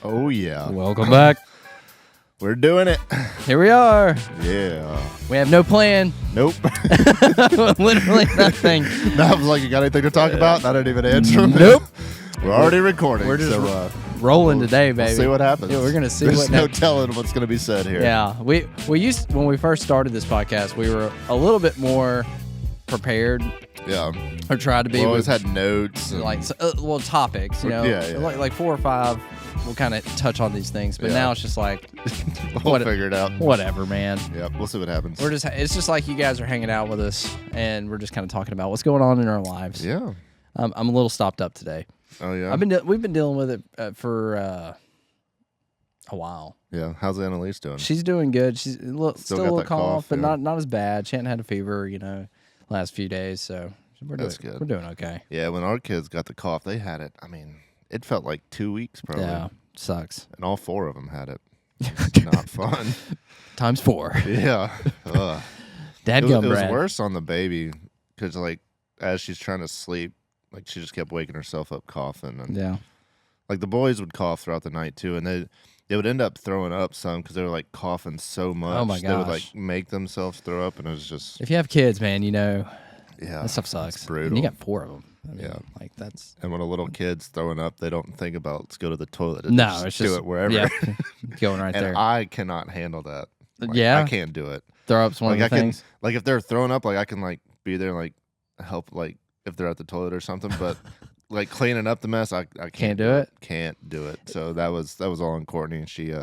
Oh, yeah. Welcome back. We're doing it. Here we are. Yeah. We have no plan. Nope. Literally nothing. I was like, you got anything to talk about? I didn't even answer them. Nope. We're already recording. We're just so, rolling today, baby. We'll see what happens. Yeah, we're gonna see There's what. no telling what's going to be said here. Yeah, we used when we first started this podcast, we were a little bit more prepared. Yeah. Or tried to be. We always had notes. And, like topics, you know. Yeah. Like 4 or 5. We'll kind of touch on these things, but now it's just like we'll figure it out. Whatever, man. Yeah, we'll see what happens. It's just like you guys are hanging out with us, and we're just kind of talking about what's going on in our lives. Yeah. I'm a little stopped up today. Oh yeah. We've been dealing with it for a while. Yeah. How's Annalise doing? She's doing good. She's still a little cough, but yeah. not as bad. She hadn't had a fever, last few days, so That's good. We're doing okay. Yeah. When our kids got the cough, they had it. I mean, it felt like 2 weeks probably. Yeah, sucks. And all 4 of them had it. Not fun. Times 4. Yeah. Ugh. Dadgum, it was Brad. worse on the baby because, like, as she's trying to sleep, like, she just kept waking herself up coughing. And, Yeah. like, the boys would cough throughout the night, too, and they would end up throwing up some because they were, like, coughing so much. Oh, my They would, gosh. like, make themselves throw up, and it was just... If you have kids, man, Yeah. that stuff sucks. It's brutal. And you got 4 of them. I mean, Yeah. like that's... And when a little kid's throwing up, they don't think about, let's go to the toilet. No, it's just... do it wherever. Yeah, going right and there. I cannot handle that. Like, Yeah? I can't do it. Throw up's one of the things. Like, if they're throwing up, like, I can, like, be there and, like, help, like, if they're at the toilet or something, but... Like cleaning up the mess, I can't do it. Can't do it. So that was all on Courtney, and she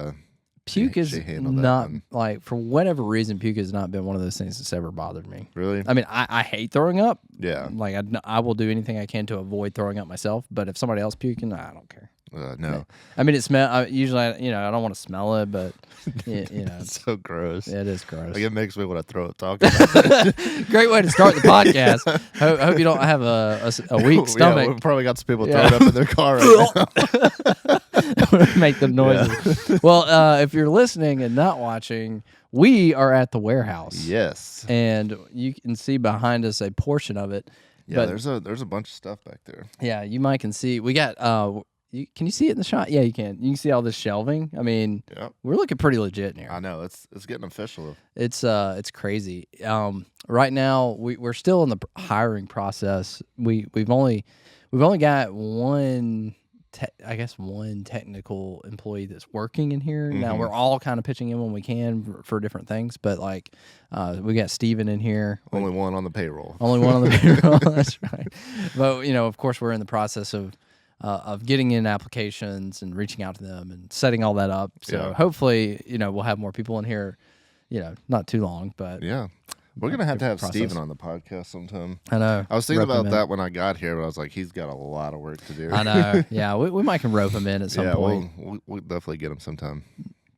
Puke is handled that not one. like, for whatever reason, puke has not been one of those things that's ever bothered me. Really. I mean, I hate throwing up. Yeah. Like I will do anything I can to avoid throwing up myself. But if somebody else puking, I don't care. No. I mean, it usually, I don't want to smell it, but It's so gross. it is gross. Like, it makes me want to throw up talking about it. Great way to start the podcast. Hope you don't have a weak stomach. Yeah, we probably got some people throwing up in their car right now. Make the noises. Yeah. Well, if you're listening and not watching, we are at the warehouse. Yes. And you can see behind us a portion of it. Yeah, but, there's a bunch of stuff back there. Yeah, you might can see. We got can you see it in the shot? Yeah, you can. You can see all this shelving. I mean, We're looking pretty legit in here. I know, it's getting official. It's crazy. Right now we're still in the hiring process. We've only got one technical employee that's working in here. Mm-hmm. Now we're all kind of pitching in when we can for different things, but like we got Steven in here. Only one on the payroll. Only one on the payroll. That's right. But of course, we're in the process of getting in applications and reaching out to them and setting all that up. So hopefully, we'll have more people in here. Not too long, but yeah. We're going to have Steven on the podcast sometime. I know. I was thinking about that when I got here, but I was like, he's got a lot of work to do. I know. Yeah, we might can rope him in at some point. We'll definitely get him sometime.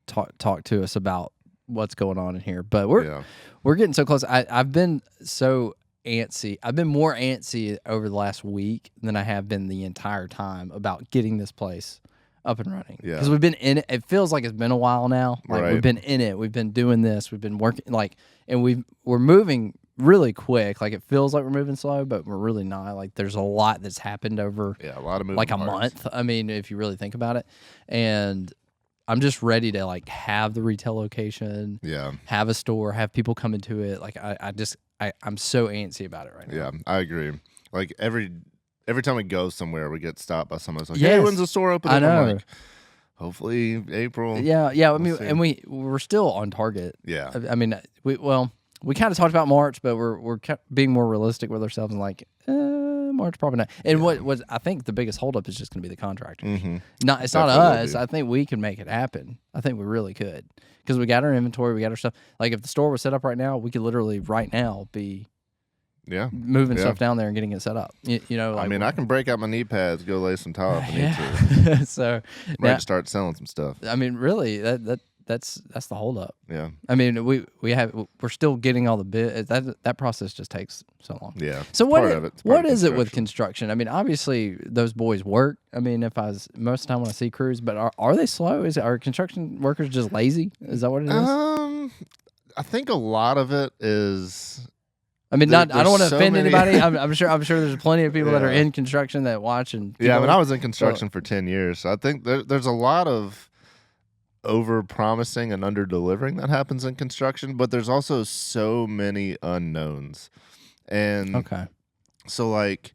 Talk to us about what's going on in here. But we're getting so close. I've been so antsy. I've been more antsy over the last week than I have been the entire time about getting this place up and running. Yeah. Because we've been in it. It feels like it's been a while now. Like we've been in it. We've been doing this. We've been working and we're moving really quick. Like it feels like we're moving slow, but we're really not. Like there's a lot that's happened over a lot of moving like a parts. month. I mean, if you really think about it. And I'm just ready to like have the retail location. Yeah. Have a store, have people come into it. Like I'm so antsy about it right now. Yeah, I agree. Like every time we go somewhere, we get stopped by someone who's like, "Hey, when's the store open?" I know. I'm like, hopefully April. Yeah. I mean, we're still on target. Yeah. I mean, we kind of talked about March, but we're being more realistic with ourselves and like March probably not. And what was I think the biggest holdup is just going to be the contractors. Mm-hmm. It's not us. I think we can make it happen. I think we really could because we got our inventory, we got our stuff. Like if the store was set up right now, we could literally right now be. Yeah, moving stuff down there and getting it set up. I mean, I can break out my knee pads, go lay some tile if I need to. So, to start selling some stuff. I mean, really, that's the holdup. Yeah. I mean, we're still geting all the bit. That process just takes so long. Yeah. So what is it with construction? I mean, obviously those boys work. I mean, most of the time when I see crews, but are they slow? Are construction workers just lazy? Is that what it is? I think a lot of it is. I mean, I don't want to offend many... anybody. I'm sure there's plenty of people that are in construction that watch and. Yeah, I mean, I was in construction for 10 years, so I think there's a lot of over promising and under delivering that happens in construction, but there's also so many unknowns. And so like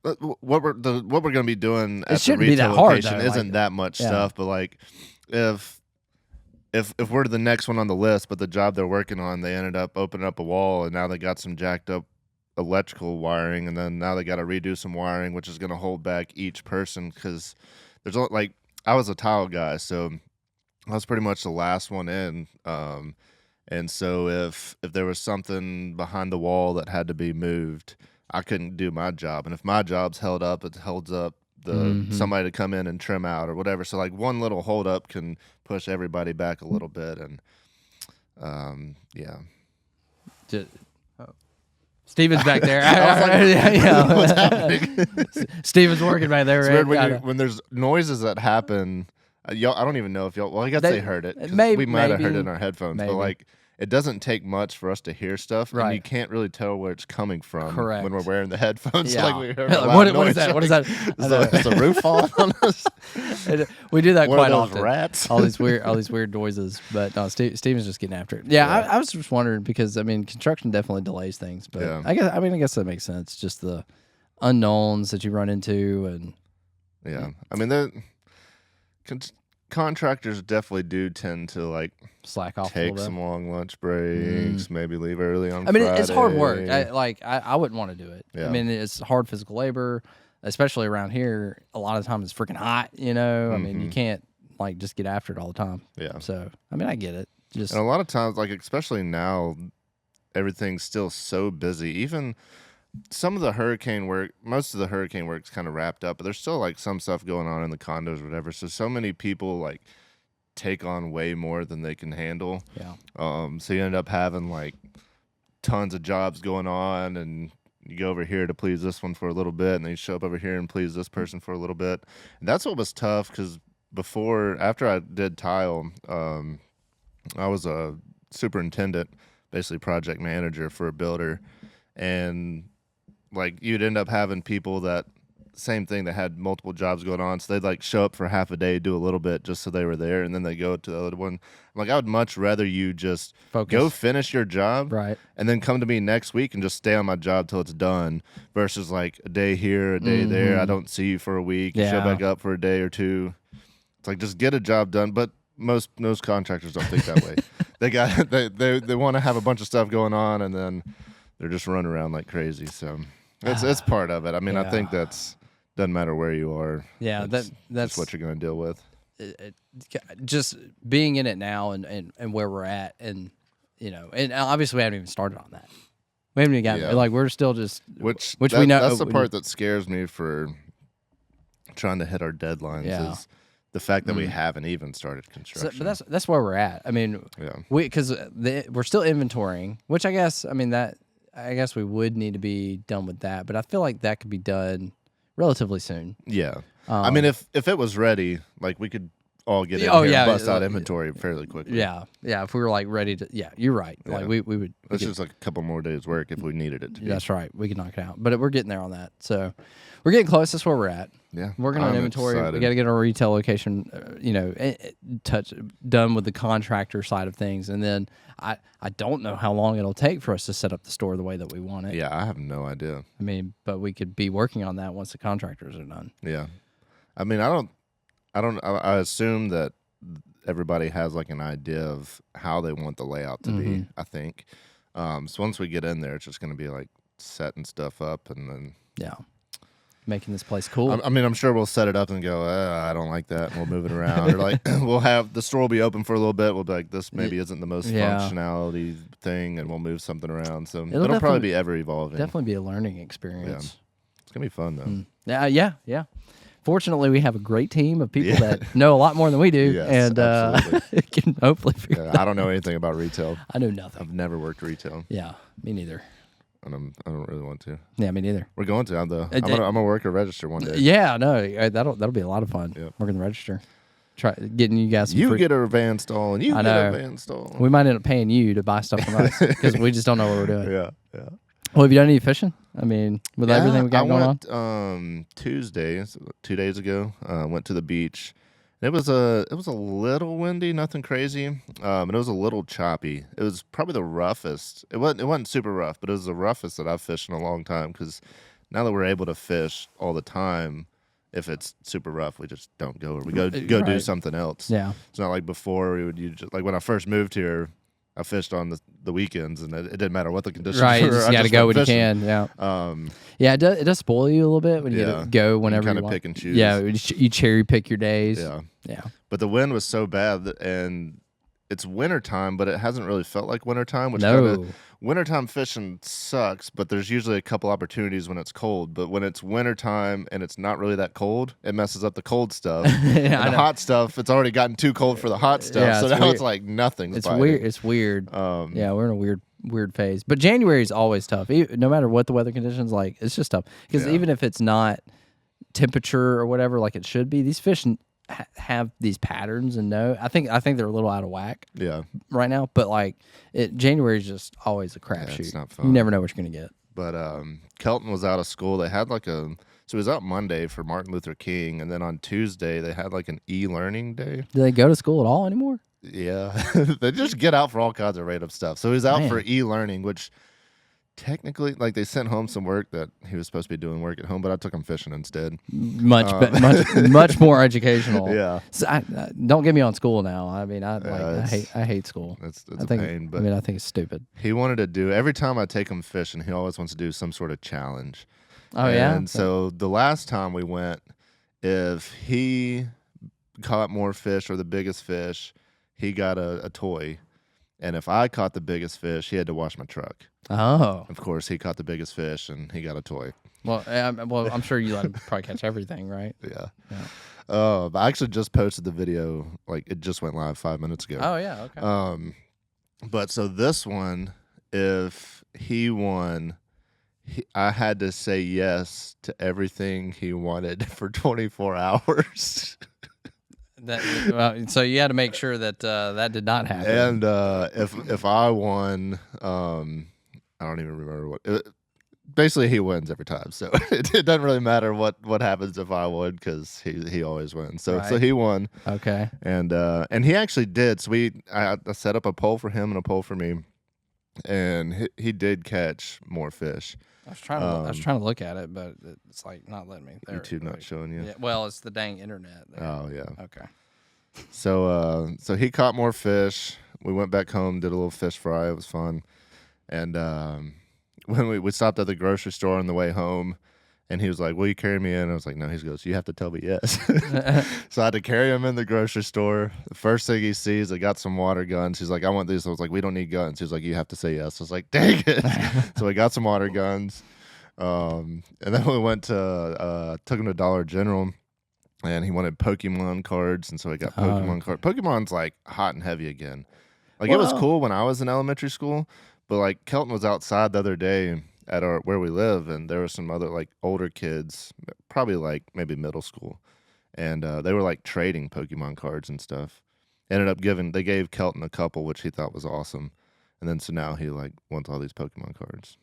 what we're going to be doing at the retail location isn't that much stuff, but like if we're the next one on the list, but the job they're working on, they ended up opening up a wall and now they got some jacked up electrical wiring, and then now they got to redo some wiring, which is going to hold back each person, because there's like, I was a tile guy, so I was pretty much the last one in. And so if there was something behind the wall that had to be moved, I couldn't do my job. And if my job's held up, it holds up somebody to come in and trim out or whatever. So like one little hold up can push everybody back a little bit. And Steven's back there. What's happening? Steven's working right there. It's weird when there's noises that happen. Y'all, I don't even know if y'all. Well, I guess they heard it. We might have heard it in our headphones, but like, it doesn't take much for us to hear stuff, and you can't really tell where it's coming from when we're wearing the headphones. Yeah. Like we heard what is that? What is that? Is the roof falling on us? We do that quite often. Rats. all these weird noises. But no, Steven's just getting after it. Yeah, I was just wondering, because I mean, construction definitely delays things, but I guess that makes sense. Just the unknowns that you run into, and I mean contractors definitely do tend to like slack off, take some long lunch breaks, maybe leave early on Friday. Friday. It's hard work. I wouldn't want to do it. I mean, it's hard physical labor, especially around here. A lot of the time it's freaking hot, I mean, you can't like just get after it all the time. Yeah. So, I mean, I get it. And a lot of times, like especially now, everything's still so busy. Even some of the hurricane work, most of the hurricane work's kind of wrapped up, but there's still like some stuff going on in the condos or whatever. So many people like take on way more than they can handle. Yeah. So you end up having like tons of jobs going on, and you go over here to please this one for a little bit, and then you show up over here and please this person for a little bit. And that's what was tough, because after I did tile, I was a superintendent, basically project manager for a builder, and like you'd end up having people that same thing that had multiple jobs going on, so they'd like show up for half a day, do a little bit just so they were there, and then they go to the other one. I'm like, I would much rather you just go finish your job, and then come to me next week and just stay on my job till it's done, versus like a day here, a day there. I don't see you for a week, you show back up for a day or two. It's like, just get a job done. But most contractors don't think that way. They want to have a bunch of stuff going on, and then they're just running around like crazy. So it's part of it. I mean, I think doesn't matter where you are. Yeah, that's what you're going to deal with. Just being in it now and where we're at, and and obviously we haven't even started on that. We haven't even gotten like, we're still just which we know. That's the part that scares me for trying to hit our deadlines. Is the fact that we haven't even started construction. But that's where we're at. I mean, because we're still inventorying, which I guess we would need to be done with that. But I feel like that could be done relatively soon. Yeah. I mean, if it was ready, like we could all get in here and bust out inventory fairly quickly. Yeah. Yeah. If we were like ready to, you're right. Yeah. Like we would. It's just like a couple more days work if we needed it to be. That's right. We could knock it out. But we're getting there on that. So we're getting close. That's where we're at. Yeah. Working on inventory. Excited. We got to get our retail location, done with the contractor side of things. And then I don't know how long it'll take for us to set up the store the way that we want it. Yeah, I have no idea. I mean, but we could be working on that once the contractors are done. Yeah. I mean, I assume that everybody has like an idea of how they want the layout to be, I think. So once we get in there, it's just going to be like setting stuff up, and then making this place cool. I mean, I'm sure we'll set it up and go, I don't like that, and we'll move it around. Or like we'll have the store will be open for a little bit. We'll be like, this maybe isn't the most functionality thing, and we'll move something around. So it'll probably be ever evolving. Definitely be a learning experience. Yeah. It's gonna be fun though. Yeah. Fortunately, we have a great team of people that know a lot more than we do, yes, and can hopefully figure I don't know anything about retail. I know nothing. I've never worked retail. Yeah, me neither. And I don't really want to. Yeah, me neither. We're going to. I'm gonna work a register one day. Yeah, no, that'll be a lot of fun. Working the register. try getting you guys some You free. get a van stall, and you I get know. a van stall. We might end up paying you to buy stuff from us because we just don't know what we're doing. Yeah. Well, have you done any fishing? I mean, with everything we got going on? Tuesday, 2 days ago. Went to the beach. It was a little windy, nothing crazy. And it was a little choppy. It was probably the roughest. It wasn't super rough, but it was the roughest that I've fished in a long time. Because now that we're able to fish all the time, if it's super rough, we just don't go, or we go do something else. Yeah, it's not like before we would. You just, like when I first moved here, I fished on the weekends, and it didn't matter what the conditions were. Right, you got to go when fishing. you can. Yeah, yeah. It does spoil you a little bit when you get to go whenever you want. Kind of pick and choose. Yeah, you cherry pick your days. Yeah. But the wind was so bad, and it's wintertime, but it hasn't really felt like wintertime. Which wintertime fishing sucks, but there's usually a couple opportunities when it's cold. But when it's wintertime and it's not really that cold, it messes up the cold stuff. And the hot stuff, it's already gotten too cold for the hot stuff. Yeah, so now it's like nothing. It's weird. It's weird. Yeah, we're in a weird phase. But January is always tough. No matter what the weather conditions, like it's just tough. Because even if it's not temperature or whatever like it should be, these fish have these patterns and I think they're a little out of whack right now, but like January is just always a crapshoot. It's not fun. You never know what you're gonna get. But Kelton was out of school. They had so it was out Monday for Martin Luther King, and then on Tuesday they had like an e-learning day. Do they go to school at all anymore? Yeah. They just get out for all kinds of random stuff. So he was out for e-learning, which technically, like, they sent home some work that he was supposed to be doing work at home, but I took him fishing instead. Much more educational. Yeah. So don't get me on school now. I mean, I hate school. It's a pain. But I think it's stupid. He wanted to do, every time I take him fishing, he always wants to do some sort of challenge. Oh, yeah? And so the last time we went, if he caught more fish or the biggest fish, he got a toy. And if I caught the biggest fish, he had to wash my truck. Oh. Of course, he caught the biggest fish, and he got a toy. Well, I'm sure you let him probably catch everything, right? Yeah. I actually just posted the video. Like, it just went live 5 minutes ago. Oh, yeah, okay. But so this one, if he won, I had to say yes to everything he wanted for 24 hours. So you had to make sure that that did not happen. And if I won, I don't even remember what. Basically, he wins every time, so it doesn't really matter what happens if I win, because he always wins. So he won. Okay. And he actually did. So I set up a poll for him and a poll for me, and he did catch more fish. I was trying to look at it, but it's like not letting me. YouTube not showing you. Yeah, well, it's the dang internet. Oh yeah. Okay. So he caught more fish. We went back home, did a little fish fry. It was fun. And when we stopped at the grocery store on the way home, and he was like, "Will you carry me in?" I was like, "No." He goes, "You have to tell me yes." So I had to carry him in the grocery store. The first thing he sees, I got some water guns. He's like, "I want these." I was like, "We don't need guns." He was like, "You have to say yes." I was like, "Dang it!" So we got some water guns, and then we went to took him to Dollar General, and he wanted Pokemon cards, and so we got Pokemon cards. Pokemon's like hot and heavy again. Like, it was cool when I was in elementary school, but like Kelton was outside the other day at where we live, and there were some other like older kids, probably like maybe middle school, and they were like trading Pokemon cards and stuff. They gave Kelton a couple, which he thought was awesome, and then so now he like wants all these Pokemon cards.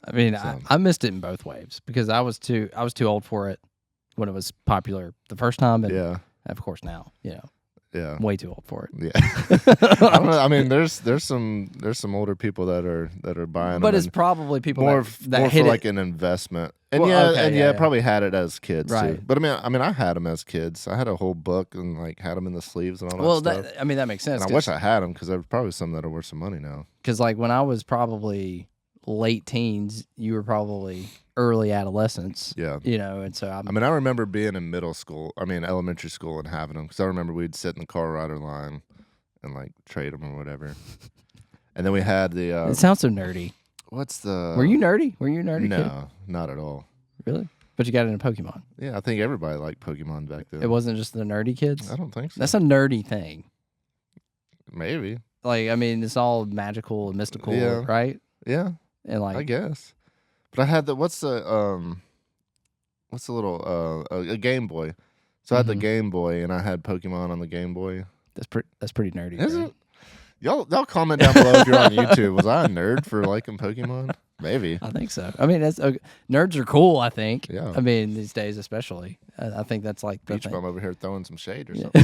I mean, so. I missed it in both waves because I was too old for it when it was popular the first time, and of course now, Yeah, way too old for it. Yeah, I don't know. I mean, there's some older people that are buying them, but it's probably people more that for like an investment. And probably had it as kids right. too. But I mean, I had them as kids. I had a whole book and like had them in the sleeves and all that stuff. That makes sense. And I wish I had them because there's probably some that are worth some money now. Because like when I was probably late teens, you were probably early adolescence. Yeah. And so I mean, I remember being in elementary school and having them, because I remember we'd sit in the car rider line and like trade them or whatever. And then we had the. It sounds so nerdy. What's the? Were you nerdy? Were you a nerdy? No, kid? not at all. Really? But you got into Pokemon. Yeah, I think everybody liked Pokemon back then. It wasn't just the nerdy kids? I don't think so. That's a nerdy thing. Maybe. Like, I mean, it's all magical and mystical, right? Yeah. And like, I guess. But I had what's the little a Game Boy. So I had the Game Boy, and I had Pokemon on the Game Boy. That's pretty nerdy. Is it? Y'all comment down below if you're on YouTube. Was I a nerd for liking Pokemon? Maybe. I think so. I mean, nerds are cool, I think. Yeah. I mean, these days especially. I think that's like the Beach thing. Bum over here throwing some shade or something.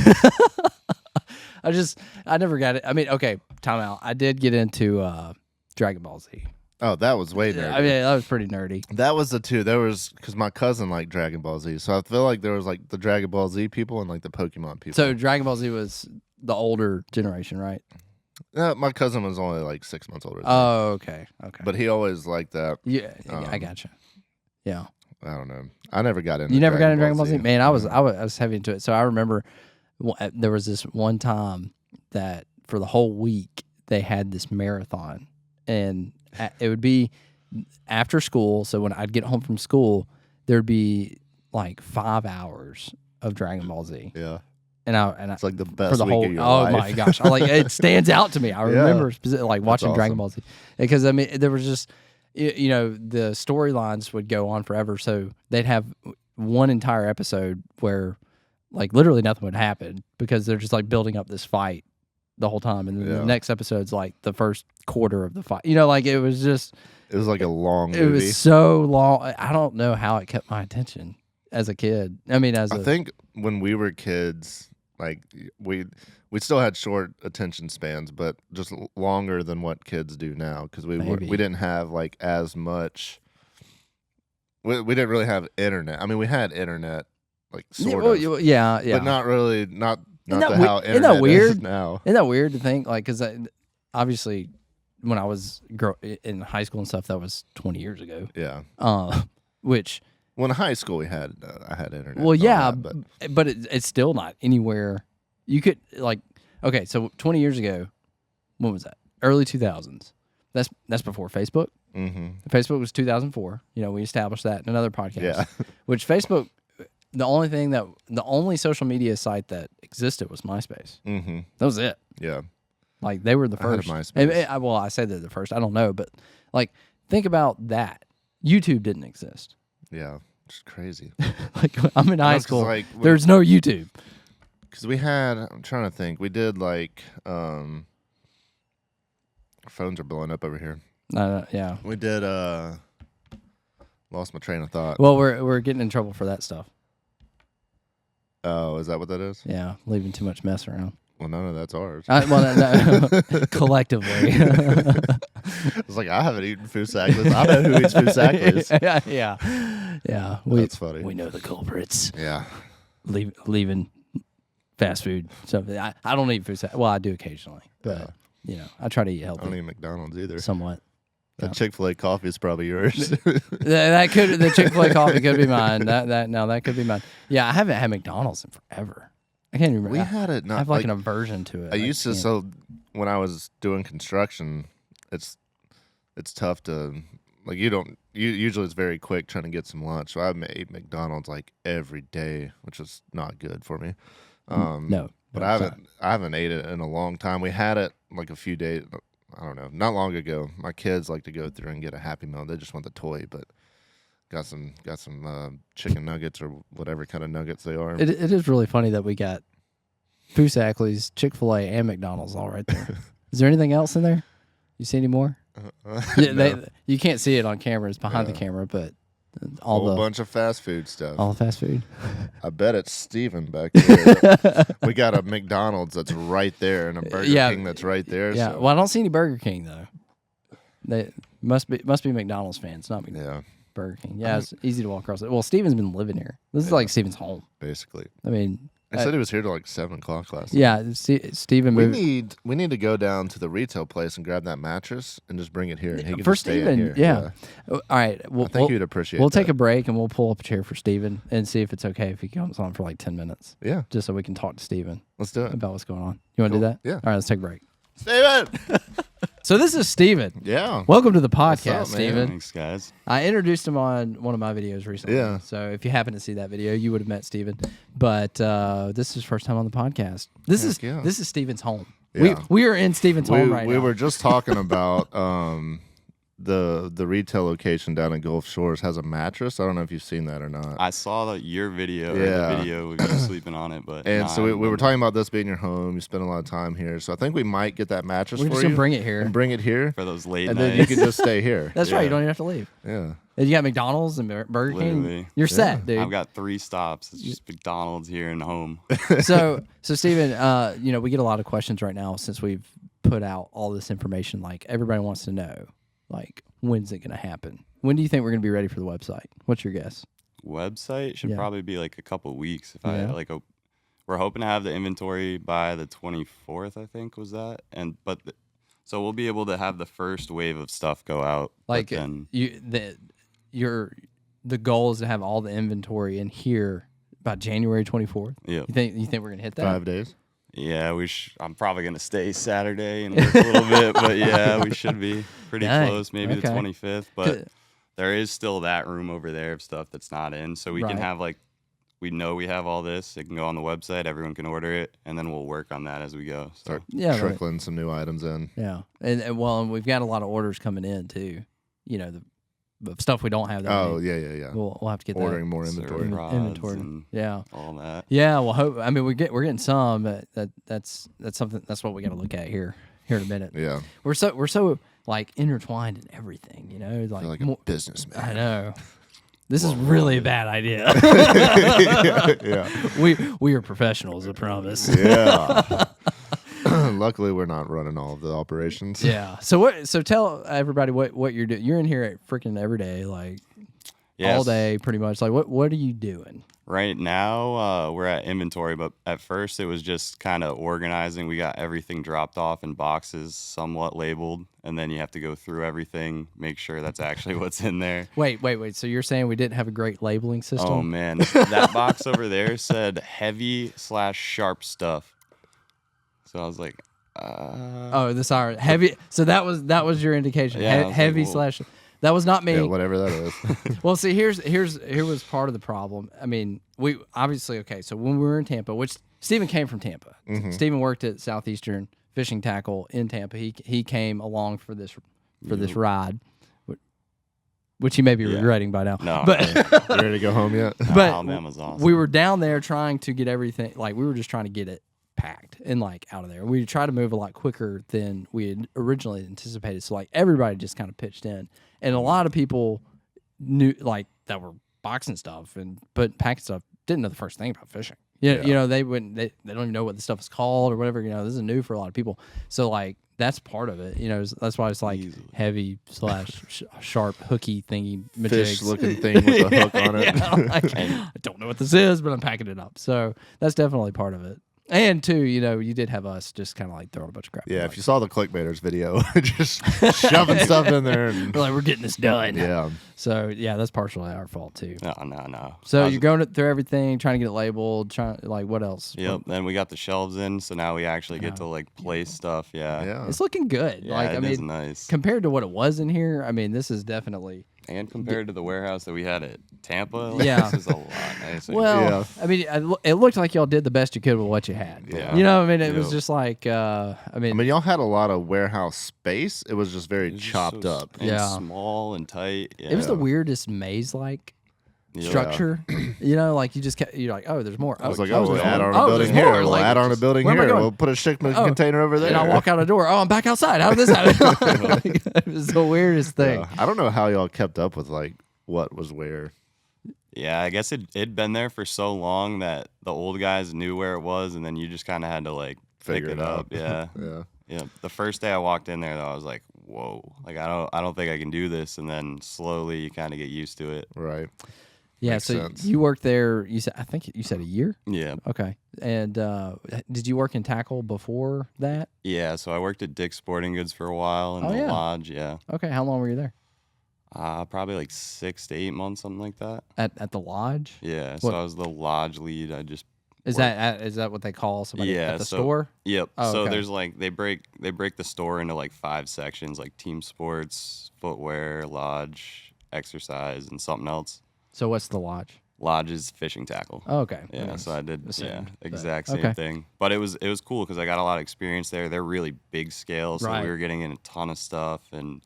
I never got it. I mean, okay, time out. I did get into Dragon Ball Z. Oh, that was way nerdy. I mean, that was pretty nerdy. That was the two. There was, because my cousin liked Dragon Ball Z. So I feel like there was like the Dragon Ball Z people and like the Pokemon people. So Dragon Ball Z was the older generation, right? My cousin was only like 6 months older than me. Oh, okay. But he always liked that. Yeah, I gotcha. Yeah. I don't know. I never got into You never got into Dragon Ball Z? Z? Man, I was heavy into it. So I remember there was this one time that for the whole week they had this marathon, and it would be after school. So when I'd get home from school, there'd be like 5 hours of Dragon Ball Z. Yeah. And it's like the best for the week whole. of your life. My gosh! It stands out to me. I remember like watching Dragon Ball Z because I mean there was just the storylines would go on forever. So they'd have one entire episode where like literally nothing would happen because they're just like building up this fight the whole time, and then the next episode's like the first quarter of the fight. Like it was like a long movie. It was so long. I don't know how it kept my attention as a kid. I mean, I think when we were kids. Like we still had short attention spans, but just longer than what kids do now because we didn't have like as much. We didn't really have internet. I mean, we had internet, like sort of. Yeah, but not really. Not how internet isn't that weird? Is now. Isn't that weird to think? Like, because obviously, when I was in high school and stuff, that was 20 years ago. Yeah. Which. Well, in high school, I had internet. Well, yeah, but it's still not anywhere. You could okay, so 20 years ago, when was that? Early 2000s. That's before Facebook. Mm-hmm. Facebook was 2004. We established that in another podcast. Yeah. Which Facebook, the only social media site that existed was MySpace. Mm-hmm. That was it. Yeah. Like they were the first. I had MySpace. Well, I say they're the first. I don't know, but like think about that. YouTube didn't exist. Yeah. It's crazy. Like I'm in high school. There's no YouTube. Because I'm trying to think. We did like, our phones are blowing up over here. Yeah. We did, lost my train of thought. Well, we're getting in trouble for that stuff. Oh, is that what that is? Yeah, leaving too much mess around. Well, none of that's ours. No. Collectively. It's like, I haven't eaten Fusackless. I know who eats Fusackless. Yeah. That's funny. We know the culprits. Yeah. Leaving fast food. So I don't eat Fusackless. Well, I do occasionally. But, I try to eat healthy. I don't eat McDonald's either. Somewhat. That Chick-fil-A coffee is probably yours. The Chick-fil-A coffee could be mine. That could be mine. Yeah, I haven't had McDonald's in forever. I can't remember. We had it. I have like an aversion to it. I used to. So when I was doing construction, it's tough to usually it's very quick trying to get some lunch. So I ate McDonald's like every day, which is not good for me. No, but I haven't ate it in a long time. We had it like a few days. I don't know, not long ago. My kids like to go through and get a Happy Meal. They just want the toy, but. Got some chicken nuggets or whatever kind of nuggets they are. It is really funny that we got Fusackless, Chick-fil-A, and McDonald's all right there. Is there anything else in there? You see any more? No. You can't see it on camera. It's behind the camera, but a bunch of fast food stuff. All the fast food. I bet it's Steven back there. We got a McDonald's that's right there and a Burger King that's right there. Yeah. So. Well, I don't see any Burger King though. They must be McDonald's fans, not McDonald's. Yeah. Burger King. Yeah, it's easy to walk across it. Well, Steven's been living here. This is like Steven's home. Basically. I mean, I said he was here till like 7 o'clock last night. Yeah, Steven moved. We need to go down to the retail place and grab that mattress and just bring it here. And he can for just stay Steven, in here. Yeah. All right. I think you'd appreciate We'll that. take a break and we'll pull up a chair for Steven and see if it's okay if he comes on for like 10 minutes. Yeah. Just so we can talk to Steven. Let's do it. About what's going on. You want to do that? Yeah. All right, let's take a break. Steven! So this is Steven. Yeah. Welcome to the podcast, What's up, Steven. Thanks, guys. I introduced him on one of my videos recently. Yeah. So if you happen to see that video, you would have met Steven. But this is his first time on the podcast. This is Steven's home. Yeah. We are in Steven's home right now. We were just talking about the retail location down in Gulf Shores has a mattress. I don't know if you've seen that or not. I saw your video, or the video with you sleeping on it, but and so we were talking about this being your home. You spend a lot of time here, so I think we might get that mattress We're for just you. gonna bring it here and bring it here for those late and nights. then you can just stay here. That's right. You don't even have to leave. Yeah. You got McDonald's and Burger King. Literally. You're set, dude. I've got 3 stops. It's just McDonald's here and home. So Steven, we get a lot of questions right now since we've put out all this information. Like, everybody wants to know, like, when's it going to happen? When do you think we're going to be ready for the website? What's your guess? Website should probably be like a couple weeks. We're hoping to have the inventory by the 24th, I think was that. So we'll be able to have the first wave of stuff go out. Like, the goal is to have all the inventory in here about January 24th. Yeah. You think we're gonna hit that? 5 days. Yeah, I'm probably gonna stay Saturday and work a little bit, but yeah, we should be pretty close. Maybe the 25th, but there is still that room over there of stuff that's not in, so we can have we know we have all this. It can go on the website. Everyone can order it, and then we'll work on that as we go. So trickling some new items in. Yeah, and we've got a lot of orders coming in too. The stuff we don't have. Yeah. We'll have to get ordering more inventory. Inventory. Yeah. All that. Yeah. Well, we're getting some. But that's something. That's what we got to look at here in a minute. Yeah. We're so like intertwined in everything. Like a businessman. I know. This is really a bad idea. Yeah. We are professionals, I promise. Yeah. Luckily, we're not running all of the operations. Yeah. So tell everybody what you're doing. You're in here at freaking every day, like all day, pretty much. Like what are you doing? Right now, we're at inventory, but at first it was just kind of organizing. We got everything dropped off in boxes, somewhat labeled, and then you have to go through everything, make sure that's actually what's in there. Wait. So you're saying we didn't have a great labeling system? Oh man, that box over there said heavy/sharp stuff. So I was like, heavy. So that was your indication. Yeah, Heavy / That was not me. Yeah, whatever that is. Well, see, here was part of the problem. I mean, we obviously So when we were in Tampa, which Steven came from Tampa. Mm-hmm. Steven worked at Southeastern Fishing Tackle in Tampa. He came along for this ride, which he may be regretting by now. No, but you ready to go home yet? But Alabama's awesome. we were down there trying to get everything. Like, we were just trying to get it packed and like out of there. We tried to move a lot quicker than we had originally anticipated. So like everybody just kind of pitched in, and a lot of people knew like that were boxing stuff and packing stuff didn't know the first thing about fishing. They wouldn't. They don't even know what the stuff is called or whatever. This is new for a lot of people. So like that's part of it. That's why it's like heavy / sharp hooky thingy, fish looking thing with a hook on it. I don't know what this is, but I'm packing it up. So that's definitely part of it. And two, you did have us just kind of like throwing a bunch of crap. Yeah, if you saw the clickbaiters video, just shoving stuff in there. And, we're like, we're getting this done. Yeah. So, yeah, that's partially our fault, too. No. So you're going through everything, trying to get it labeled, what else? Yep, then we got the shelves in, so now we actually get to, like, place stuff, yeah. It's looking good. Yeah, it is nice. Compared to what it was in here, this is definitely... And compared to the warehouse that we had at Tampa, this is a lot nicer. Well, it looked like y'all did the best you could with what you had. Yeah. It was just like, y'all had a lot of warehouse space. It was just very chopped up. And small and tight. Yeah. It was the weirdest maze-like structure. Like you're like, oh, there's more. I was like, we'll add on a building here. We'll add on a building here. We'll put a shipment container over there. And I'll walk out a door. Oh, I'm back outside. How did this happen? It was the weirdest thing. I don't know how y'all kept up with like what was where. Yeah, I guess it'd been there for so long that the old guys knew where it was, and then you just kind of had to like figure pick it out. up. Yeah. Yeah. The first day I walked in there, though, I was like, whoa, like I don't think I can do this, and then slowly you kind of get used to it. Right. Yeah, Makes so sense. you worked there. I think you said a year. Yeah. Okay. And did you work in tackle before that? Yeah. So I worked at Dick's Sporting Goods for a while in the lodge. Yeah. Okay. How long were you there? Probably like 6 to 8 months, something like that. At the lodge? Yeah. So I was the lodge lead. I just is that what they call somebody at the store? Yep. Oh, so okay. there's like they break the store into like 5 sections, like team sports, footwear, lodge, exercise, and something else. So what's the lodge? Lodge is fishing tackle. Oh, okay. Yeah, Nice. so I did exact Okay. same thing. But it was cool because I got a lot of experience there. They're really big scale, so Right. we were getting in a ton of stuff, and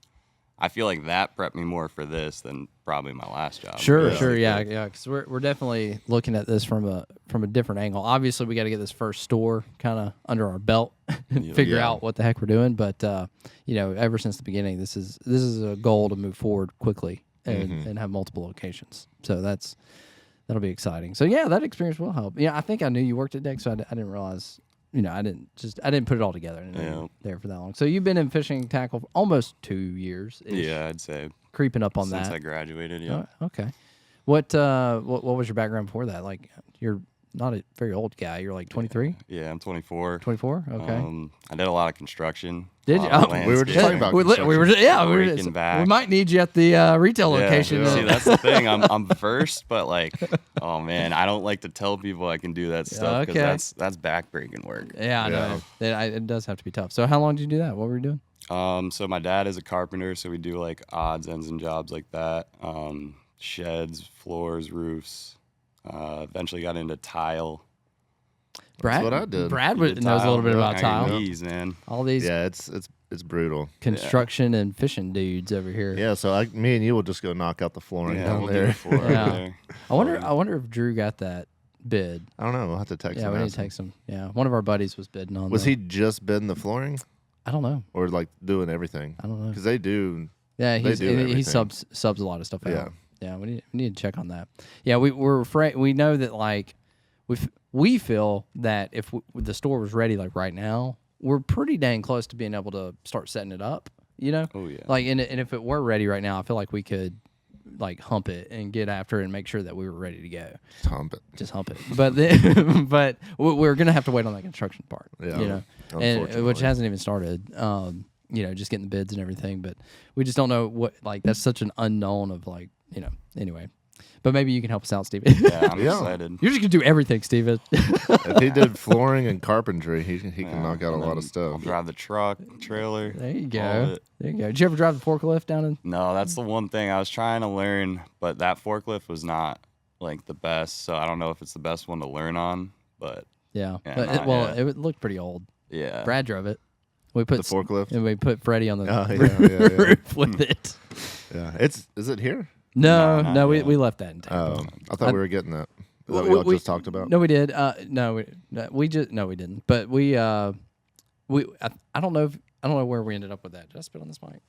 I feel like that prepped me more for this than probably my last job. Sure, yeah, because we're definitely looking at this from a different angle. Obviously, we got to get this first store kind of under our belt and figure out what the heck we're doing. But ever since the beginning, this is a goal to move forward quickly and have multiple locations. So that'll be exciting. So yeah, that experience will help. Yeah, I think I knew you worked at Deck, so I didn't realize. I didn't put it all together. I didn't there for that long. So you've been in fishing tackle for almost 2 years. Yeah, I'd say creeping up on since that. I graduated. Yeah. Okay. What was your background before that? Like, you're not a very old guy. You're like 23. Yeah, I'm 24. 24. Okay. I did a lot of construction. Did you? We were just talking about we might need you at the retail location. See, that's the thing. I'm versed, but like, oh man, I don't like to tell people I can do that stuff because that's backbreaking work. Yeah, I know. It does have to be tough. So how long did you do that? What were you doing? So my dad is a carpenter, so we do like odds, ends, and jobs like that. Sheds, floors, roofs. Eventually got into tile. Brad, that's what I did. Brad knows a little bit about tile. Man. All these, it's brutal. Construction and fishing dudes over here. Yeah, so me and you will just go knock out the flooring down there. There. I wonder if Drew got that bid. I don't know. We'll have to text him. Yeah, we need to text him. Yeah, one of our buddies was bidding on. Was he just bidding the flooring? I don't know. Or like doing everything? I don't know. Because they do. Yeah, he subs a lot of stuff out. Yeah. Yeah, we need to check on that. Yeah, we're afraid. We know that like we feel that if the store was ready like right now, we're pretty dang close to being able to start setting it up. Oh yeah. Like and if it were ready right now, I feel like we could like hump it and get after it and make sure that we were ready to go. Just hump it. But but we're gonna have to wait on that construction part. Yeah. And which hasn't even started. Just getting the bids and everything, but we just don't know what like that's such an unknown of like. Anyway. But maybe you can help us out, Steven. Yeah, I'm excited. You're just going to do everything, Steven. If he did flooring and carpentry, he can knock out a lot of stuff. I'll drive the truck, trailer. There you go. Did you ever drive the forklift down in? No, that's the one thing I was trying to learn, but that forklift was not like the best, so I don't know if it's the best one to learn on, but... Yeah. It looked pretty old. Yeah. Brad drove it. We put the forklift? And we put Freddie on the roof with it. Yeah. Is it here? No, we left that in town. Oh, I thought we were getting that. Is that what we just talked about? No, we did. We didn't. But I don't know where we ended up with that. Did I spit on this mic?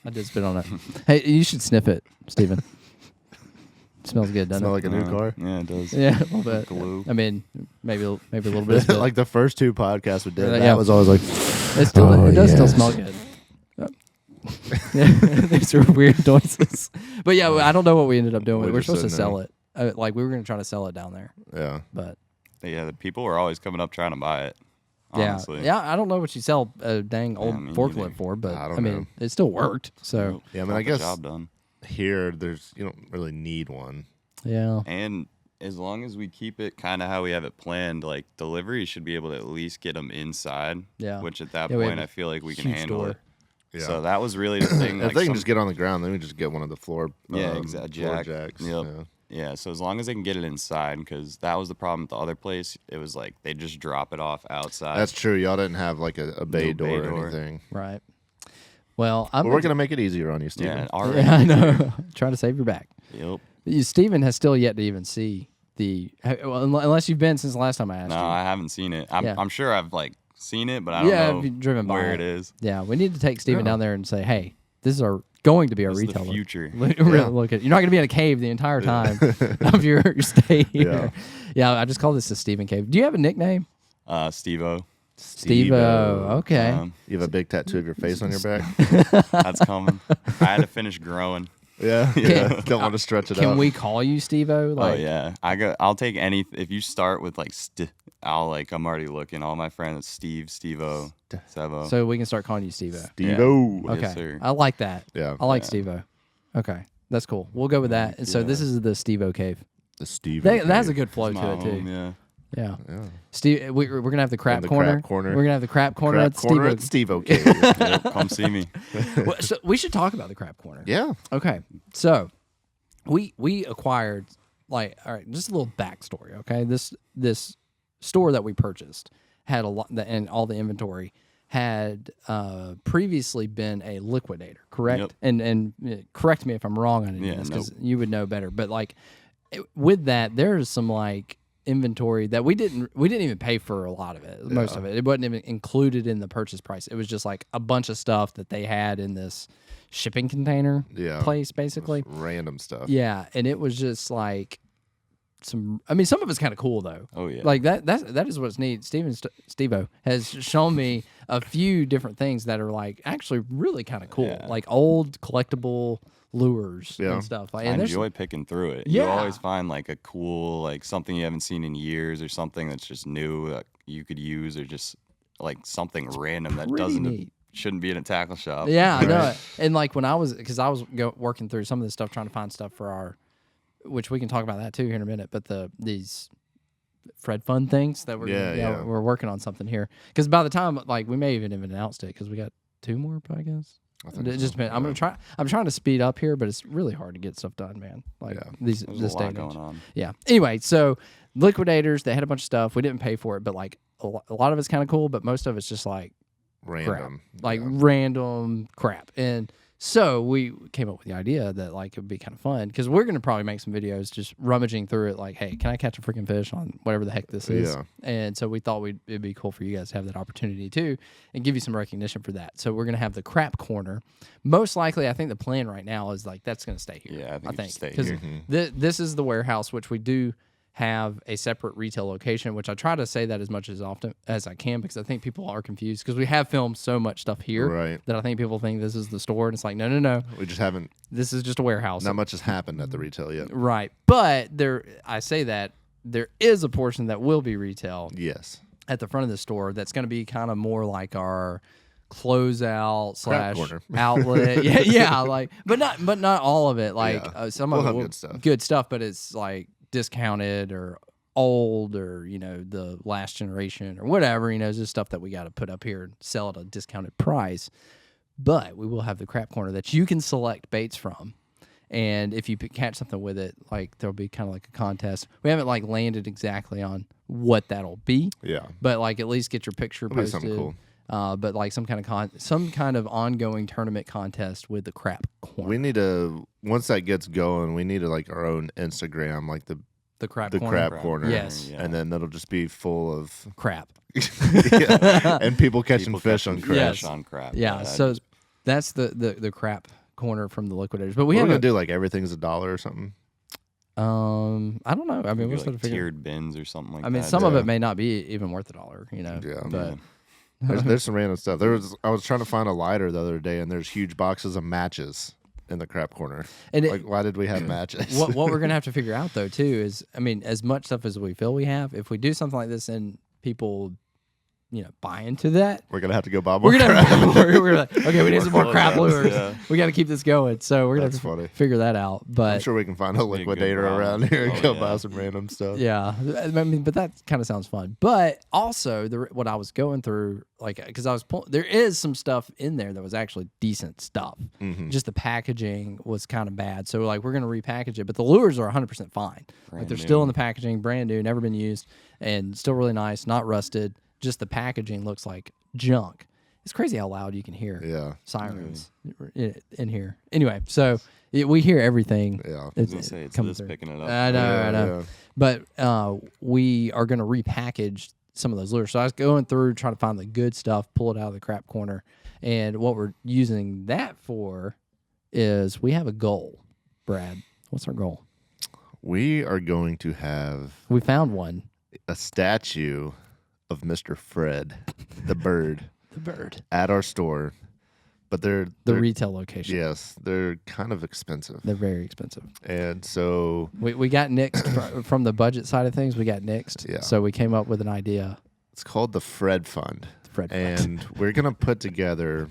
I did spit on it. Hey, you should sniff it, Steven. It smells good, doesn't Smell like a new car? Yeah, it does. Yeah, a little bit. Glue. I mean, maybe a little bit. Like the first 2 podcasts we did, that was always like, it does still smell good. Yeah, these are weird noises. But yeah, I don't know what we ended up doing. We're supposed to sell it. Like we were going to try to sell it down there. Yeah. But yeah, the people were always coming up trying to buy it. Honestly. Yeah. I don't know what you sell a dang old forklift for, but I mean, it still worked. So yeah, I mean, I guess job done. Here, you don't really need one. Yeah. And as long as we keep it kind of how we have it planned, like delivery should be able to at least get them inside. Yeah. Which at that point, I feel like we can handle it. Yeah. So that was really the thing. If they can just get on the ground, then we just get one of the floor. Exactly. Floor jacks. Yep. Yeah. So as long as they can get it inside, because that was the problem with the other place. It was like they just drop it off outside. That's true. Y'all didn't have like a bay door or anything. Right. Well, we're gonna make it easier on you, Steven. Yeah, already. Yeah, I know. Try to save your back. Yep. Steven has still yet to even see unless you've been since the last time I asked you. No, I haven't seen it. I'm sure I've like seen it, but I don't know you've driven by where it is. Yeah, we need to take Steven down there and say, hey, this is going to be our retailer. The future. Look at you're not going to be in a cave the entire time of your stay here. Yeah, I just call this the Steven Cave. Do you have a nickname? Stevo. Stevo. Okay. You have a big tattoo of your face on your back? That's coming. I had to finish growing. Yeah. Don't want to stretch it out. Can we call you Stevo? Like, yeah. I'll take any. If you start with like I'm already looking. All my friends, Steve, Stevo, Stevo. So we can start calling you Stevo. Stevo. Yeah. Okay. Yes, sir. I like that. Yeah. I like Stevo. Okay. That's cool. We'll go with that. And so this is the Stevo Cave. The Stevo. That has a good flow It's to my it too. home, yeah. Steve, we're gonna have the crap the corner. crap corner. We're gonna have the crap corner at Stevo Cave. Yep, come see me. Well, so we should talk about the crap corner. Yeah. Okay. So we acquired all right, just a little backstory. Okay, this store that we purchased had a lot, and all the inventory had previously been a liquidator, correct? Yep. And correct me if I'm wrong on any of this, because you would know better. But like with that, there's some like inventory that we didn't even pay for a lot of it, most of it. It wasn't even included in the purchase price. It was just like a bunch of stuff that they had in this shipping container place, basically. Just random stuff. Yeah, and it was just like some of it's kind of cool though. Oh yeah. Like that is what's neat. Stevo has shown me a few different things that are like actually really kind of cool. Yeah. Like old collectible lures and stuff. Like, I and enjoy picking through it. Yeah. You always find like a cool, like something you haven't seen in years, or something that's just new that you could use, or just like something random that shouldn't be in a tackle shop. Yeah, I know. And like when I was working through some of this stuff, trying to find stuff for our, which we can talk about that too here in a minute, but these Fred Fun things that we're working on something here. Because by the time, like, we may even have announced it, because we got 2 more, I guess. It just depends. I'm trying to speed up here, but it's really hard to get stuff done, man. Like There's this a lot going on. Yeah. Anyway, so liquidators, they had a bunch of stuff. We didn't pay for it, but like a lot of it's kind of cool, but most of it's just like Random. crap. Like random crap. And so we came up with the idea that like it would be kind of fun, because we're going to probably make some videos just rummaging through it, like, hey, can I catch a freaking fish on whatever the heck this is? Yeah. And so we thought it'd be cool for you guys to have that opportunity too, and give you some recognition for that. So we're going to have the crap corner. Most likely, I think the plan right now is like that's going to stay here. Yeah, I think it should stay because here. This is the warehouse, which we do have a separate retail location, which I try to say that as much as often as I can, because I think people are confused, because we have filmed so much stuff here that I think people think this is the store, and it's like, no. We just haven't. This is just a warehouse. Not much has happened at the retail yet. Right. But I say that there is a portion that will be retail. Yes. At the front of the store, that's going to be kind of more like our closeout / outlet. yeah, like, but not all of it. Like some of it good stuff, but it's like discounted or old, or the last generation or whatever, it's just stuff that we got to put up here and sell at a discounted price. But we will have the crap corner that you can select baits from, and if you catch something with it, like, there'll be kind of like a contest. We haven't like landed exactly on what that'll be, but like at least get your picture posted. Something cool. But like some kind of ongoing tournament contest with the crap corner. We need to, once that gets going, we need to like our own Instagram, like the crap corner. Yes. And then that'll just be full of crap. And people catching fish on crap. Yes. On crap. Yeah. So that's the crap corner from the liquidators. But we're gonna do like everything's $1 or something. I don't know. I mean, we're like tiered bins or something like that. I mean, some of it may not be even worth $1, Yeah. But there's some random stuff. I was trying to find a lighter the other day, and there's huge boxes of matches in the crap corner. And why did we have matches? What we're gonna have to figure out though too is, I mean, as much stuff as we feel we have, if we do something like this and people buy into that, we're gonna have to go buy more. We're like, okay, we need some more crap lures. Yeah. We got to keep this going. So we're gonna have to figure that out. But I'm sure we can find a liquidator around here and go buy some random stuff. Yeah, I mean, but that kind of sounds fun. But also, what I was going through, like, because I was there is some stuff in there that was actually decent stuff. Mm-hmm. Just the packaging was kind of bad. So like, we're gonna repackage it, but the lures are 100% fine. Like, they're still in the packaging, brand new, never been used, and still really nice, not rusted. Just the packaging looks like junk. It's crazy how loud you can hear sirens in here. Anyway, so we hear everything. Yeah, I was gonna say it's this picking it up. I know. Yeah. But we are going to repackage some of those lures. So I was going through trying to find the good stuff, pull it out of the crap corner, and what we're using that for is we have a goal. Brad, what's our goal? We are going to have. We found one. A statue of Mr. Fred, the bird. The bird. At our store. But they're retail location. Yes, they're kind of expensive. They're very expensive. And so we got nixed from the budget side of things. We got nixed. Yeah. So we came up with an idea. It's called the Fred Fund. Fred Fund. And we're going to put together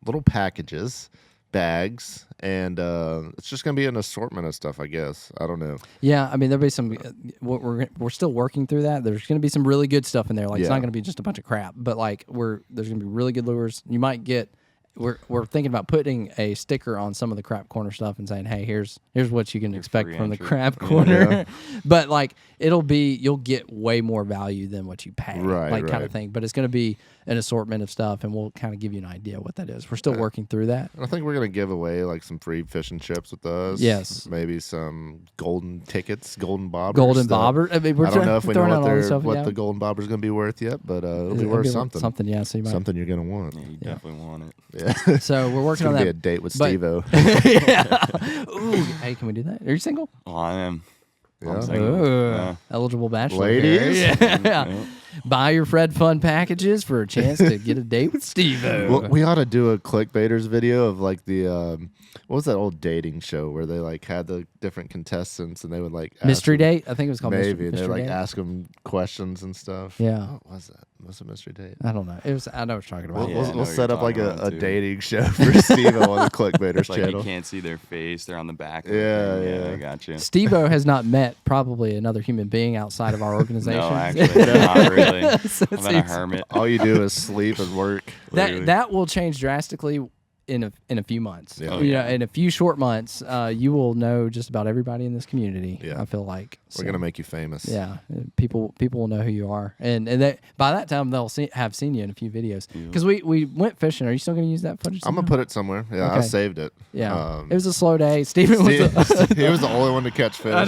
little packages, bags, and it's just going to be an assortment of stuff, I guess. I don't know. Yeah, I mean, there'll be some. We're still working through that. There's going to be some really good stuff in there. Like, it's not going to be just a bunch of crap, but like there's going to be really good lures. You might get we're thinking about putting a sticker on some of the crap corner stuff and saying, hey, here's what you can expect from the crap corner. But like you'll get way more value than what you pay, kind of thing. But it's going to be an assortment of stuff, and we'll kind of give you an idea what that is. We're still working through that. I think we're going to give away like some free fishing chips with us. Yes. Maybe some golden tickets, golden bobbers. Golden bobber. I mean, I don't know if we know what the golden bobber is going to be worth yet, but it'll be worth something. Something, yeah. So something you're going to want. Yeah, you definitely want it. Yeah. So we're working on that. Be a date with Stevo. Yeah. Ooh, hey, can we do that? Are you single? Oh, I am. Yeah. Ooh, eligible bachelor. Ladies. Yeah. Buy your Fred Fun packages for a chance to get a date with Stevo. Well, we ought to do a clickbaiters video of like the what was that old dating show where they like had the different contestants and they would like Mystery Date? I think it was called maybe Mystery they like Date. ask them questions and stuff. Yeah. What was that? Was it Mystery Date? I don't know. It was. I know what you're talking about. We'll set up like a dating show for Stevo on the clickbaiters like channel. You can't see their face; they're on the back. Yeah, I got you. Stevo has not met probably another human being outside of our organization. No, actually, not really. So I'm a hermit. All you do is sleep and work. That will change drastically in a few months. Yeah. You know, in a few short months, you will know just about everybody in this community. Yeah. I feel like we're gonna make you famous. Yeah, people will know who you are, and by that time they'll have seen you in a few videos. Because we went fishing. Are you still gonna use that footage? I'm gonna put it somewhere. Yeah, okay. I saved it. Yeah, it was a slow day. Steven was he was the only one to catch fish. I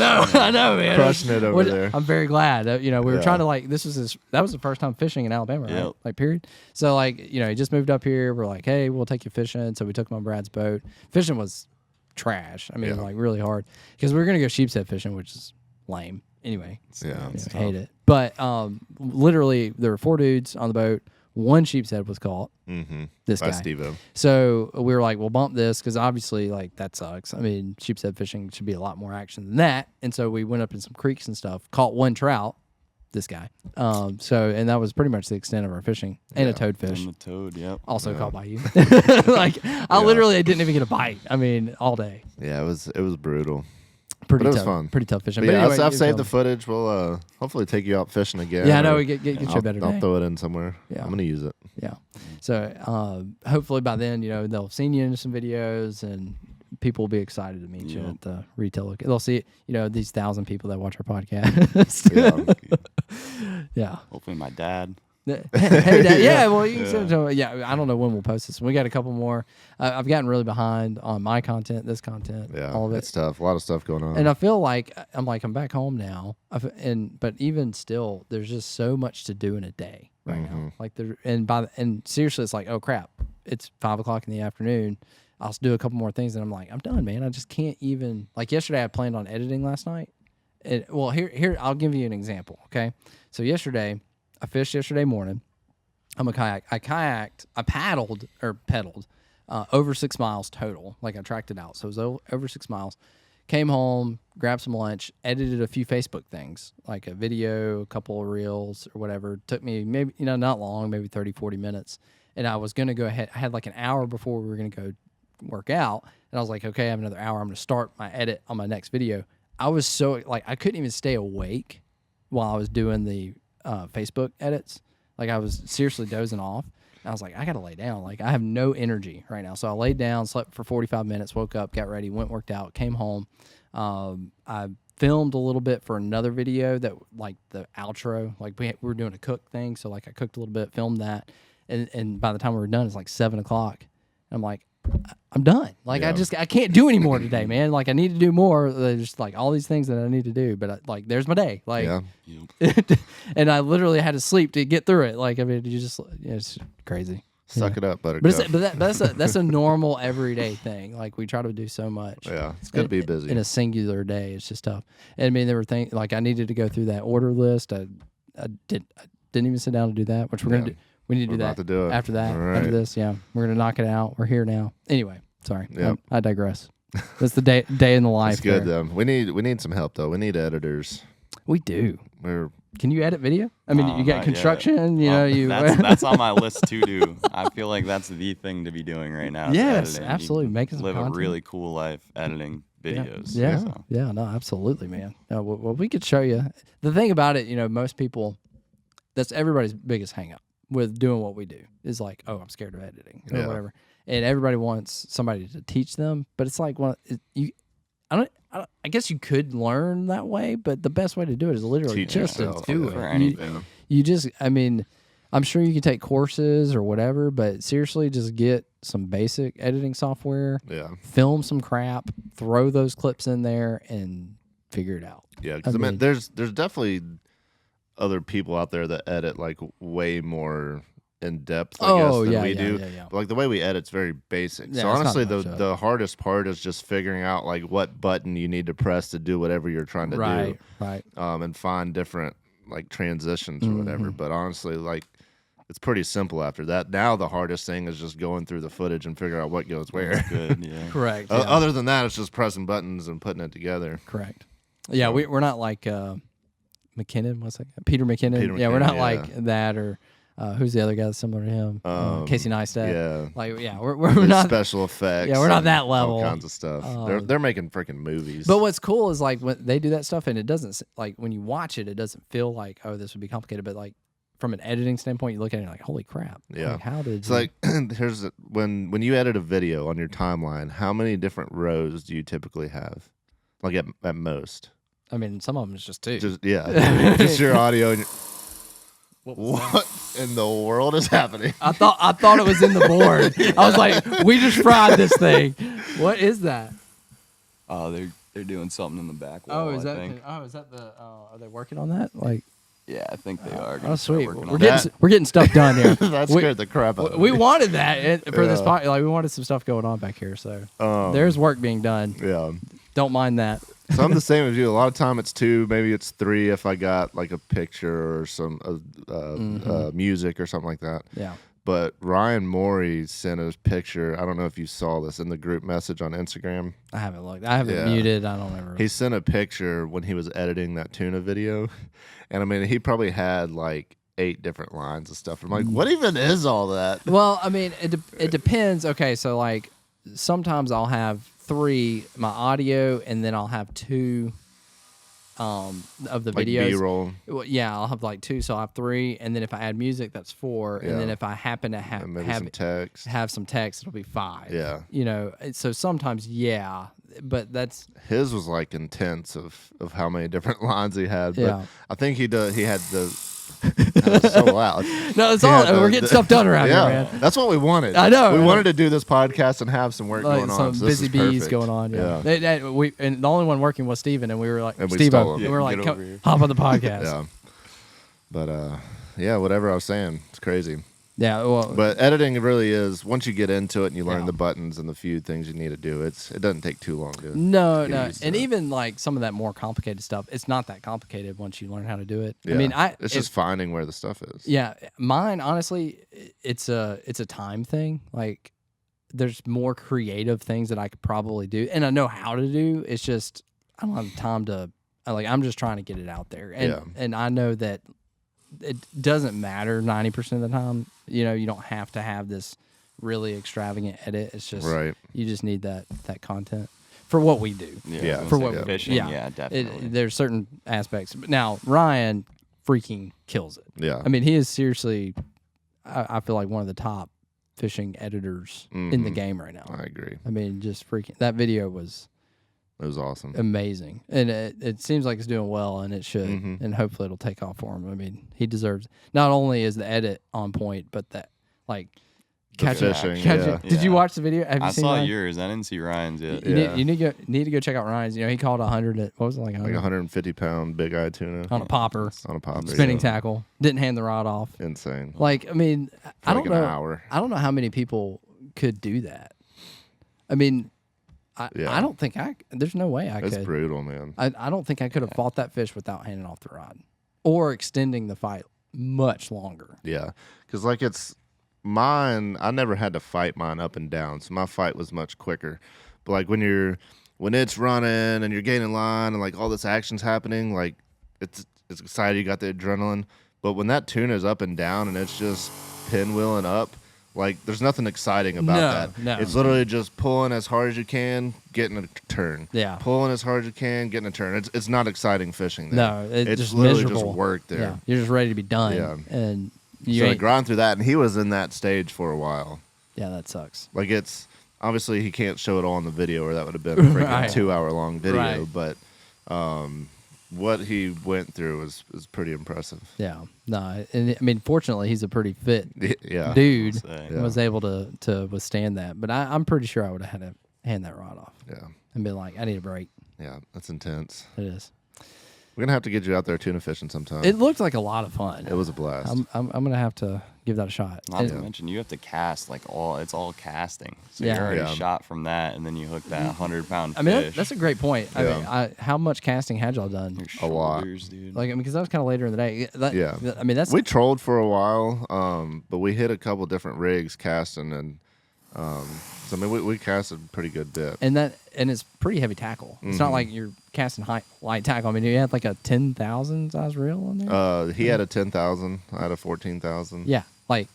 know, man. Crushing it over there. I'm very glad. We were trying to that was the first time fishing in Alabama, right? Yep. Like period. So he just moved up here. We're like, hey, we'll take you fishing. So we took him on Brad's boat. Fishing was trash. I mean, like really hard because we were gonna go sheepshead fishing, which is lame. Anyway, I hate it. But literally, there were 4 dudes on the boat. 1 sheepshead was caught. Mm-hmm. This by guy. Stevo. So we were like, we'll bump this because obviously, that sucks. I mean, sheepshead fishing should be a lot more action than that. And so we went up in some creeks and stuff, caught 1 trout. This guy. And that was pretty much the extent of our fishing. And a toadfish. And the toad, yep. Also caught by you. I literally didn't even get a bite. I mean, all day. Yeah, it was brutal. Pretty but tough. It was fun. Pretty tough fishing. But anyway, I've saved the footage. We'll hopefully take you out fishing again. Yeah, I know. We get you a better day. I'll throw it in somewhere. Yeah. I'm going to use it. Yeah. So hopefully by then, they'll have seen you in some videos and people will be excited to meet you at the retail. They'll see, these 1,000 people that watch our podcast. Yeah. Hopefully my dad. Hey, Dad. Yeah, well, you can send it to him. Yeah, I don't know when we'll post this. We got a couple more. I've gotten really behind on my content, this content, all of it. It's tough. A lot of stuff going on. And I feel like I'm back home now. But even still, there's just so much to do in a day right now. And seriously, it's like, oh crap, it's 5:00 in the afternoon. I'll do a couple more things, and I'm like, I'm done, man. I just can't even. Like yesterday, I planned on editing last night. Here, I'll give you an example. Okay, so yesterday. I fished yesterday morning. I'm a kayak. I pedaled over 6 miles total. Like I tracked it out. So it was over 6 miles. Came home, grabbed some lunch, edited a few Facebook things, like a video, a couple of reels or whatever. Took me maybe, not long, maybe 30, 40 minutes. And I was going to go ahead. I had like an hour before we were going to go work out. And I was like, okay, I have another hour. I'm going to start my edit on my next video. I was so I couldn't even stay awake while I was doing the Facebook edits. Like I was seriously dozing off. And I was like, I gotta lay down. Like I have no energy right now. So I laid down, slept for 45 minutes, woke up, got ready, worked out, came home. I filmed a little bit for another video that like the outro. Like we were doing a cook thing, so like I cooked a little bit, filmed that, and by the time we were done, it's like 7:00. I'm like, I'm done. Like I can't do any more today, man. Like I need to do more. There's like all these things that I need to do, but there's my day. Like, and I literally had to sleep to get through it. Like I mean, it's crazy. Suck it up, buttercup. But that's a normal everyday thing. Like we try to do so much. Yeah, it's good to be busy in a singular day. It's just tough. And I mean, there were things like I needed to go through that order list. I didn't even sit down to do that, which we're gonna do. We need to do that after that. Right. After this, we're gonna knock it out. We're here now. Anyway, sorry. Yep. I digress. That's the day in the life. It's good though. We need some help though. We need editors. We do. Can you edit video? I mean, you got construction. Yet. That's on my list to do. I feel like that's the thing to be doing right now. Yes, absolutely. Making some live content. a really cool life editing videos. Yeah. No, absolutely, man. No, well, we could show you. The thing about it, most people, that's everybody's biggest hang up with doing what we do is like, oh, I'm scared of editing or whatever. and everybody wants somebody to teach them, but it's like, well, I guess you could learn that way, but the best way to do it is literally just to do it. For anything. You just, I mean, I'm sure you can take courses or whatever, but seriously, just get some basic editing software. Yeah. Film some crap, throw those clips in there, and figure it out. Yeah, because I mean, there's definitely other people out there that edit like way more in depth, I guess, than we do. Yeah. But like the way we edit's very basic. Yeah, so honestly, the hardest part is just figuring out like what button you need to press to do whatever you're trying to do. Right. And find different like transitions or whatever. But honestly, like it's pretty simple after that. Now the hardest thing is just going through the footage and figuring out what goes where. That's good, yeah. Correct. Other than that, it's just pressing buttons and putting it together. Correct. Yeah, we're not like McKinnon. What's that? Peter McKinnon. We're not like that or. Who's the other guy that's similar to him? Casey Neistat. Yeah. Like, we're not special effects. Yeah, we're not that level. All kinds of stuff. They're making freaking movies. But what's cool is like when they do that stuff, and it doesn't like when you watch it, it doesn't feel like this would be complicated. But like from an editing standpoint, you look at it and you're like, holy crap! Yeah. Like, how did? It's like when you edit a video on your timeline, how many different rows do you typically have? Like at most. I mean, some of them is just two. Just just your audio. And what in the world is happening? I thought it was in the board. I was like, we just fried this thing. What is that? Oh, they're doing something in the back wall. Is that the? Are they working on that? Like, yeah, I think they are. Oh, sweet. We're getting stuff done here. That scared the crap out of me. We wanted that for this podcast. Like, we wanted some stuff going on back here. So there's work being done. Yeah. Don't mind that. So I'm the same as you. A lot of time it's 2, maybe it's 3 if I got like a picture or some music or something like that. Yeah. But Ryan Morey sent a picture. I don't know if you saw this in the group message on Instagram. I haven't looked. I haven't muted. I don't remember. He sent a picture when he was editing that tuna video. And I mean, he probably had like 8 different lines of stuff. I'm like, what even is all that? Well, I mean, it depends. Okay, so like sometimes I'll have 3, my audio, and then I'll have 2 of the like videos. B-roll. Well, yeah, I'll have like 2, so I'll have 3, and then if I add music, that's 4, and then if I happen to have some text, it'll be 5. Yeah. You know, so sometimes, but that's his was like intense of how many different lines he had. But I think he had the. That's so loud. No, it's all we're getting stuff done around here, man. That's what we wanted. I know. We wanted to do this podcast and have some work going on. Some busy bees going on. Yeah. And the only one working was Steven, and we were like, Stevo, we were like, hop on the podcast. Yeah. But whatever I was saying, it's crazy. Yeah, well, but editing really is once you get into it and you learn the buttons and the few things you need to do. It doesn't take too long to. No, and even like some of that more complicated stuff, it's not that complicated once you learn how to do it. Yeah. I mean, it's just finding where the stuff is. Yeah, mine honestly, it's a time thing. Like, there's more creative things that I could probably do, and I know how to do. It's just I don't have time to. I'm just trying to get it out there, and I know that. It doesn't matter 90% of the time. You know, you don't have to have this really extravagant edit. It's just you just need that content for what we do. Yeah, for what fishing. Yeah, definitely. There's certain aspects. But now Ryan freaking kills it. Yeah, I mean, he is seriously. I feel like one of the top fishing editors in the game right now. I agree. I mean, just freaking that video was. It was awesome. Amazing. And it seems like it's doing well, and it should. And hopefully it'll take off for him. I mean, he deserves not only is the edit on point, but that, like, fishing. Did you watch the video? Have you seen saw mine? yours. I didn't see Ryan's yet. You need to go check out Ryan's. You know, he caught 100 at, what was it, like 150-pound big eye tuna. On a popper. On a popper. Spinning tackle. Didn't hand the rod off. Insane. Like, I mean, I don't know. An hour. I don't know how many people could do that. I mean, I don't think there's no way I could. It's brutal, man. I don't think I could have fought that fish without handing off the rod or extending the fight much longer. Yeah, because like it's mine. I never had to fight mine up and down, so my fight was much quicker. But like when it's running and you're gaining line and like all this action's happening, like it's exciting. You got the adrenaline. But when that tuna's up and down and it's just pinwheeling up. Like, there's nothing exciting about that. No. It's literally just pulling as hard as you can, getting a turn. Yeah. Pulling as hard as you can, getting a turn. It's not exciting fishing there. No, it's just literally miserable. just work there. Yeah. You're just ready to be done. Yeah. And you so I grind through that, and he was in that stage for a while. Yeah, that sucks. Like it's obviously he can't show it all on the video, or that would have been a freaking Right. 2-hour-long video. Right. But what he went through was pretty impressive. Yeah, no, and I mean, fortunately, he's a pretty fit Yeah. dude. Yeah. Was able to withstand that. But I'm pretty sure I would have had to hand that rod off. Yeah. And be like, I need a break. Yeah, that's intense. It is. We're gonna have to get you out there tuna fishing sometime. It looked like a lot of fun. It was a blast. I'm gonna have to give that a shot. Not to mention, you have to cast it's all casting. So you're already shot from that, and then you hook that 100-pound fish. I mean, that's a great point. Yeah. I mean, how much casting had y'all done? Your A lot. shoulders, dude. Like, I mean, because that was kind of later in the day. I mean, that's we trolled for a while, but we hit a couple different rigs casting, and so I mean, we casted a pretty good bit. and it's pretty heavy tackle. It's not like you're casting light tackle. I mean, you had like a 10,000 size reel on there. He had a 10,000. I had a 14,000. Yeah, like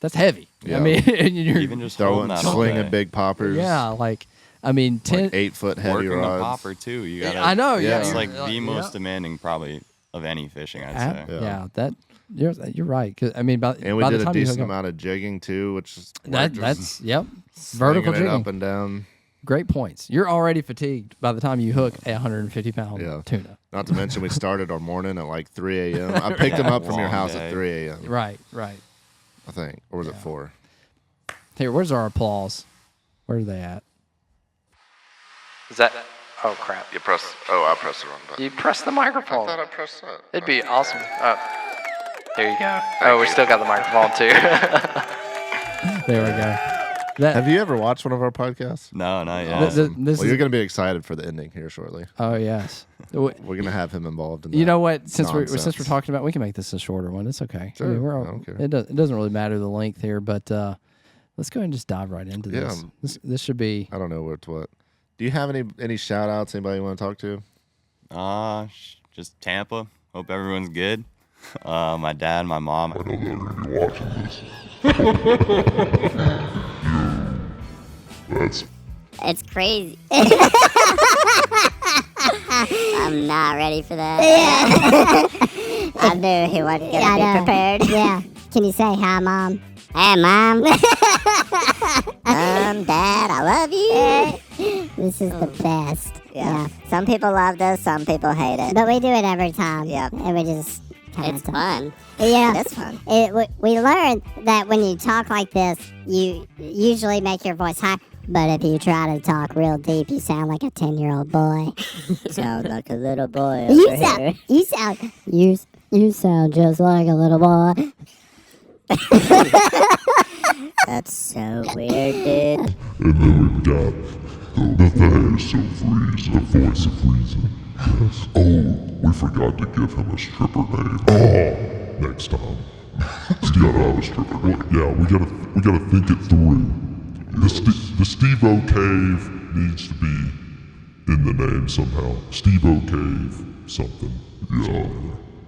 that's heavy. Yeah. I mean, you're Even just holding Throwing, that all slinging day. big poppers. yeah, like I mean, 10. Like 8-foot heavy Working rods. the popper too. You gotta. I know. Yeah, Yeah. It's you're like the most demanding probably of any fishing, I'd say. Yeah, that you're right. 'Cause, I mean, And we by did the a time you decent hook up, amount of jigging too, which is that's vertical slinging it jigging. up and down. Great points. You're already fatigued by the time you hook a 150-pound Yeah. tuna. Not to mention we started our morning at like 3 a.m. I picked him up from your Long house day. at 3 a.m. Right. I think, or was it 4? Here, where's our applause? Where are they at? Is that? Oh crap! You press. Oh, I pressed the wrong button. You pressed the microphone. I pressed that. It'd be awesome. There you go. Oh, we still got the microphone too. There we go. Have you ever watched one of our podcasts? No, not yet. Awesome. this Well, is- you're going to be excited for the ending here shortly. Oh yes. We're going to have him involved in that. You know what? Since we're nonsense. talking about, we can make this a shorter one. It's okay. Sure. I mean, I don't care. It doesn't really matter the length here, but let's go ahead and just dive right into Yeah. this. This should be. I don't know what's what. Do you have any shout outs? Anybody you want to talk to? Just Tampa. Hope everyone's good. My dad, my mom. I know they're gonna be watching this. That's It's crazy. I'm not ready for that. I knew he wasn't going to be prepared. Yeah. Can you say hi, Mom? Hey, Mom. Dad, I love you. This is the best. Yeah. Some people love us, some people hate it. But we do it every time. Yep. And we just kind It's of fun. Yeah. It is fun. We learned that when you talk like this, you usually make your voice high. But if you try to talk real deep, you sound like a 10-year-old boy. Sound like a little boy You over here. you sound just like a little boy. That's so weird, dude. and then we've got the voice of reason. The voice of reason. Yes. Oh, we forgot to give him a stripper name. Oh, next time. He's gotta have a stripper. Well, yeah, we gotta think it through. The Stevo Cave needs to be in the name somehow. Stevo Cave something. Yeah.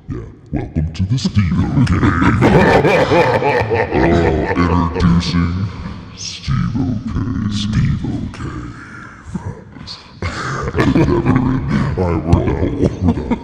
Yeah. Welcome to the Stevo Cave. Introducing Stevo Cave. Stevo Cave. Alright, we're done.